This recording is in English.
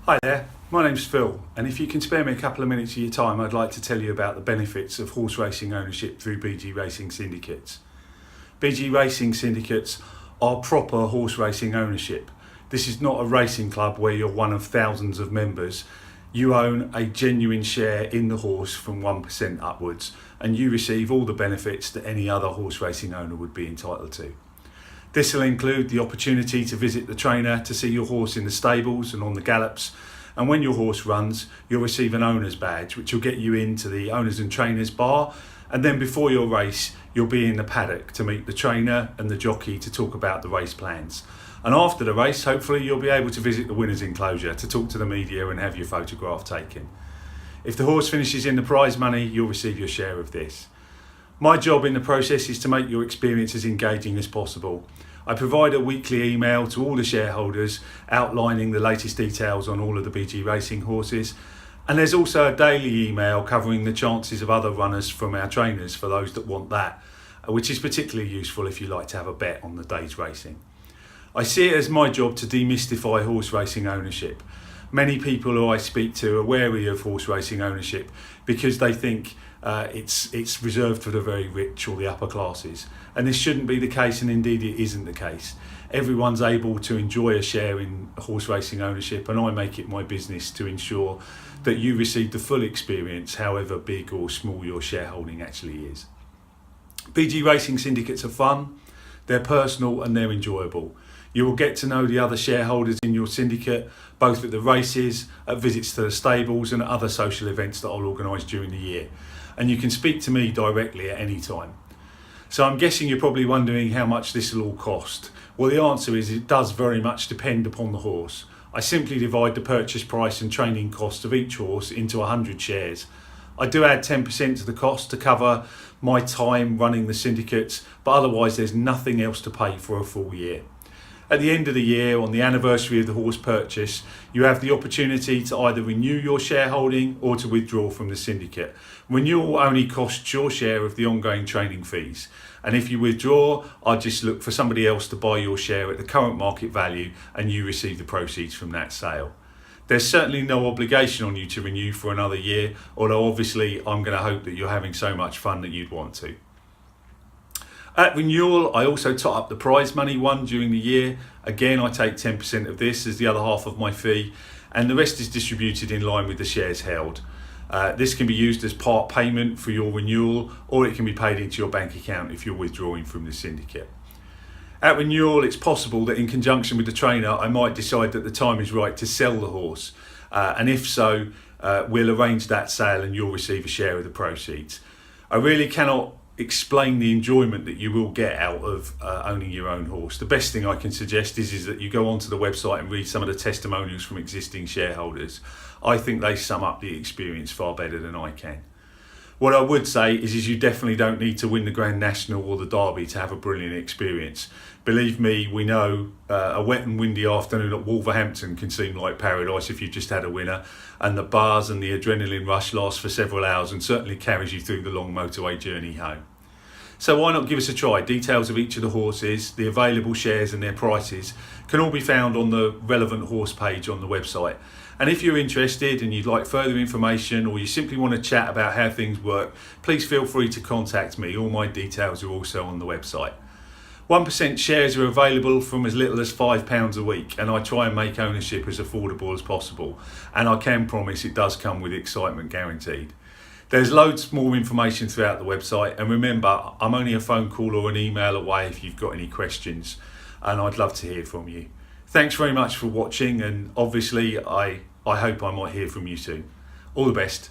Hi there, my name's Phil, and if you can spare me a couple of minutes of your time, I'd like to tell you about the benefits of horse racing ownership through BG Racing Syndicates. BG Racing Syndicates are proper horse racing ownership. This is not a racing club where you're one of thousands of members. You own a genuine share in the horse from 1% upwards, and you receive all the benefits that any other horse racing owner would be entitled to. This will include the opportunity to visit the trainer to see your horse in the stables and on the gallops, and when your horse runs you'll receive an owner's badge which will get you into the owners and trainers bar, and then before your race you'll be in the paddock to meet the trainer and the jockey to talk about the race plans, and after the race hopefully you'll be able to visit the winners enclosure to talk to the media and have your photograph taken. If the horse finishes in the prize money you'll receive your share of this. My job in the process is to make your experience as engaging as possible. I provide a weekly email to all the shareholders outlining the latest details on all of the BG Racing horses, and there's also a daily email covering the chances of other runners from our trainers for those that want that, which is particularly useful if you like to have a bet on the day's racing. I see it as my job to demystify horse racing ownership. Many people who I speak to are wary of horse racing ownership because they think it's reserved for the very rich or the upper classes, and this shouldn't be the case, and indeed it isn't the case. Everyone's able to enjoy a share in horse racing ownership, and I make it my business to ensure that you receive the full experience however big or small your shareholding actually is. BG Racing Syndicates are fun, they're personal and they're enjoyable. You will get to know the other shareholders in your syndicate, both at the races, at visits to the stables and at other social events that I'll organise during the year. And you can speak to me directly at any time. So I'm guessing you're probably wondering how much this will all cost. Well, the answer is it does very much depend upon the horse. I simply divide the purchase price and training cost of each horse into 100 shares. I do add 10% to the cost to cover my time running the syndicates, but otherwise there's nothing else to pay for a full year. At the end of the year, on the anniversary of the horse purchase, you have the opportunity to either renew your shareholding or to withdraw from the syndicate. Renewal only costs your share of the ongoing training fees, and if you withdraw, I just look for somebody else to buy your share at the current market value and you receive the proceeds from that sale. There's certainly no obligation on you to renew for another year, although obviously I'm going to hope that you're having so much fun that you'd want to. At renewal, I also top up the prize money won during the year. Again, I take 10% of this as the other half of my fee, and the rest is distributed in line with the shares held. This can be used as part payment for your renewal, or it can be paid into your bank account if you're withdrawing from the syndicate. At renewal, it's possible that in conjunction with the trainer, I might decide that the time is right to sell the horse, and if so, we'll arrange that sale and you'll receive a share of the proceeds. I really cannot explain the enjoyment that you will get out of owning your own horse. The best thing I can suggest is that you go onto the website and read some of the testimonials from existing shareholders. I think they sum up the experience far better than I can. What I would say is you definitely don't need to win the Grand National or the Derby to have a brilliant experience. Believe me, we know a wet and windy afternoon at Wolverhampton can seem like paradise if you've just had a winner, and the buzz and the adrenaline rush lasts for several hours and certainly carries you through the long motorway journey home. So why not give us a try? Details of each of the horses, the available shares and their prices can all be found on the relevant horse page on the website. And if you're interested and you'd like further information, or you simply want to chat about how things work, please feel free to contact me. All my details are also on the website. 1% shares are available from as little as £5 a week, and I try and make ownership as affordable as possible. And I can promise it does come with excitement guaranteed. There's loads more information throughout the website, and remember, I'm only a phone call or an email away if you've got any questions, and I'd love to hear from you. Thanks very much for watching, and obviously I hope I might hear from you soon. All the best.